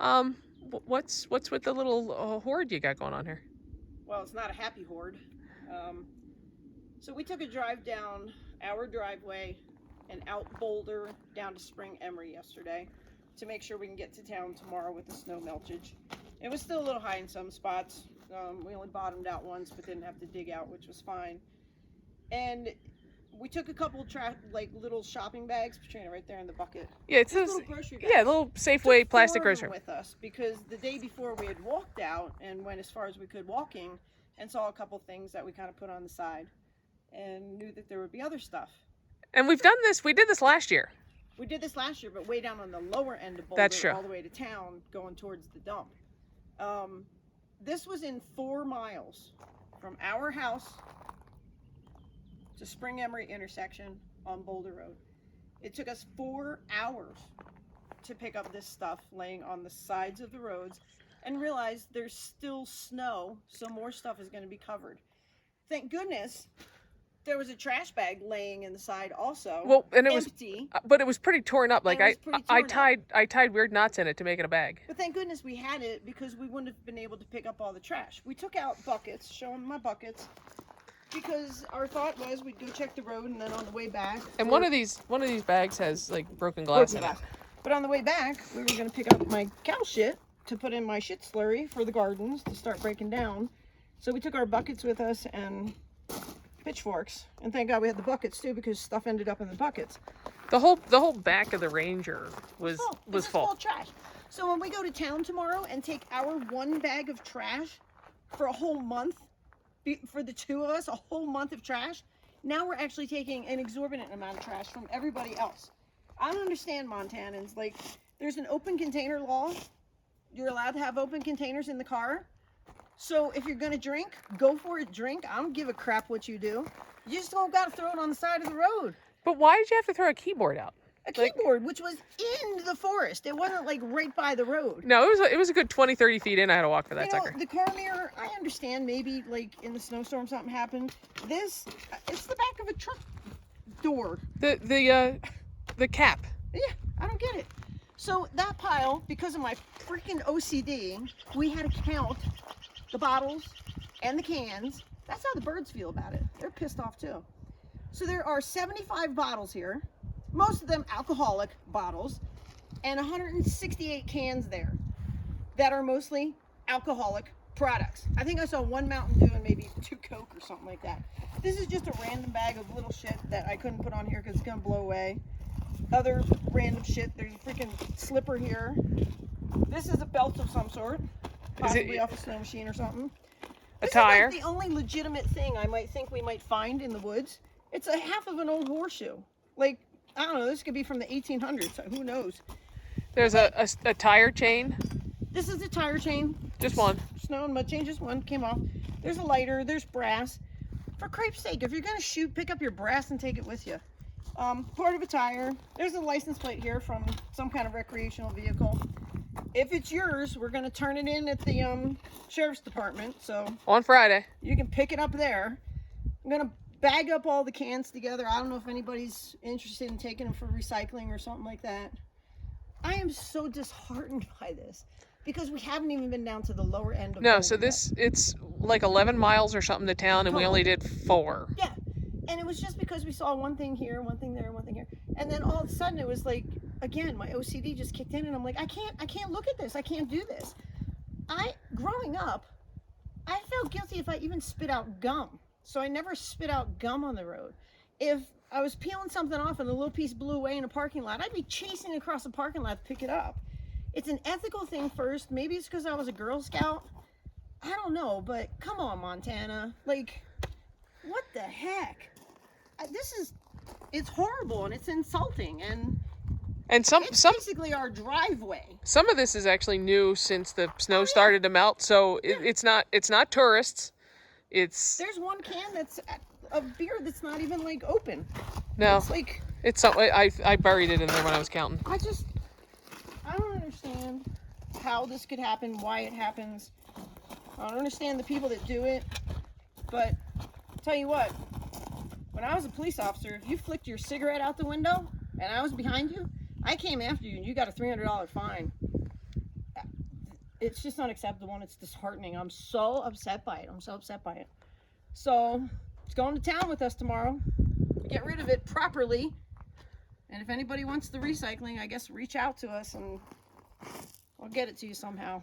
What's with the little horde you got going on here? Well, it's not a happy horde. Um, so we took a drive down our driveway and out Boulder down to Spring Emery yesterday to make sure we can get to town tomorrow with the snow meltage. It was still a little high in some spots. We only bottomed out once, but didn't have to dig out, which was fine. And we took a couple little shopping bags, Katrina, right there in the bucket. Yeah, it's Just those. little grocery bags. Yeah, little Safeway Took plastic 4 of them grocery. with us because the day before we had walked out and went as far as we could walking and saw a couple things that we kind of put on the side and knew that there would be other stuff. And we've done this. We did this last year. We did this last year, but way down on the lower end of That's Boulder, true. all the way to town, going towards the dump. This was in 4 miles from our house to Spring Emery intersection on Boulder Road. It took us 4 hours to pick up this stuff laying on the sides of the roads and realize there's still snow, so more stuff is going to be covered. Thank goodness there was a trash bag laying in the side also. Well, and it empty. but it was pretty torn up. Like And it was pretty torn I tied weird knots in it to make it a bag. But thank goodness we had it because we wouldn't have been able to pick up all the trash. We took out buckets, show them my buckets, because our thought was we'd go check the road and then on the way back. And one of these bags has like broken glass in it. But on the way back, we were going to pick up my cow shit to put in my shit slurry for the gardens to start breaking down. So we took our buckets with us and pitchforks, and thank God we had the buckets too because stuff ended up in the buckets. The whole back of the Ranger was full. Full of trash. So when we go to town tomorrow and take our 1 bag of trash for a whole month, for the 2 of us, a whole month of trash, now we're actually taking an exorbitant amount of trash from everybody else. I don't understand Montanans. Like, there's an open container law. You're allowed to have open containers in the car. So if you're going to drink, go for it, drink. I don't give a crap what you do. You just don't got to throw it on the side of the road. But why did you have to throw a keyboard out? A keyboard, which was in the forest. It wasn't like right by the road. No, it was a good 20, 30 feet in. I had to walk for that sucker. The car mirror, I understand maybe like in the snowstorm something happened. It's the back of a truck door. The cap. Yeah, I don't get it. So that pile, because of my freaking OCD, we had to count the bottles and the cans. That's how the birds feel about it. They're pissed off too. So there are 75 bottles here, most of them alcoholic bottles, and 168 cans there that are mostly alcoholic products. I think I saw 1 Mountain Dew and maybe 2 Coke or something like that. This is just a random bag of little shit that I couldn't put on here because it's gonna blow away. Other random shit. There's a freaking slipper here. This is a belt of some sort, possibly off a snow machine or something. A This tire. is like the only legitimate thing I might think we might find in the woods. It's a half of an old horseshoe. Like, I don't know, this could be from the 1800s, so who knows? There's a tire chain. This is a tire chain. Just one. Snow and mud chain, just one came off. There's a lighter, there's brass. For crepe's sake, if you're gonna shoot, pick up your brass and take it with you. Part of a tire. There's a license plate here from some kind of recreational vehicle. If it's yours, we're gonna turn it in at the sheriff's department, so On Friday. you can pick it up there. I'm gonna bag up all the cans together. I don't know if anybody's interested in taking them for recycling or something like that. I am so disheartened by this because we haven't even been down to the lower end of No, Boulder so yet. it's like 11 miles or something to town, and we only did 4. Yeah, and it was just because we saw one thing here, one thing there, one thing here, and then all of a sudden it was like, again, my OCD just kicked in, and I'm like, I can't look at this. I can't do this. Growing up, I felt guilty if I even spit out gum. So I never spit out gum on the road. If I was peeling something off and a little piece blew away in a parking lot, I'd be chasing across the parking lot to pick it up. It's an ethical thing first. Maybe it's because I was a Girl Scout. I don't know, but come on, Montana. Like, what the heck? It's horrible and it's insulting and And it's basically our driveway. some of this is actually new since the snow started to melt, so it's not tourists. There's one can that's of beer that's not even like open. No, It's like, it's something. I buried it in there when I was counting. I don't understand how this could happen, why it happens. I don't understand the people that do it. But I'll tell you what, when I was a police officer, if you flicked your cigarette out the window and I was behind you, I came after you and you got a $300 fine. it's just unacceptable and it's disheartening. I'm so upset by it. So it's going to town with us tomorrow. Get rid of it properly. And if anybody wants the recycling, I guess reach out to us and I'll get it to you somehow.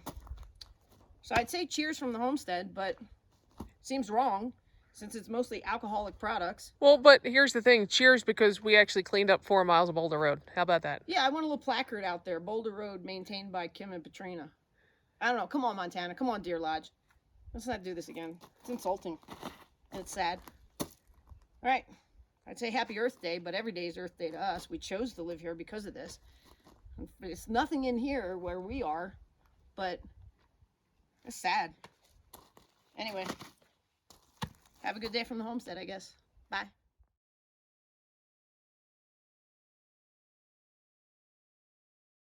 So I'd say cheers from the homestead, but seems wrong since it's mostly alcoholic products. Well, but here's the thing. Cheers because we actually cleaned up 4 miles of Boulder Road. How about that? Yeah, I want a little placard out there. Boulder Road maintained by Kim and Patrina. I don't know. Come on, Montana. Come on, Deer Lodge. Let's not do this again. It's insulting. And it's sad. All right. I'd say happy Earth Day, but every day is Earth Day to us. We chose to live here because of this. It's nothing in here where we are, but it's sad. Anyway, have a good day from the homestead, I guess. Bye.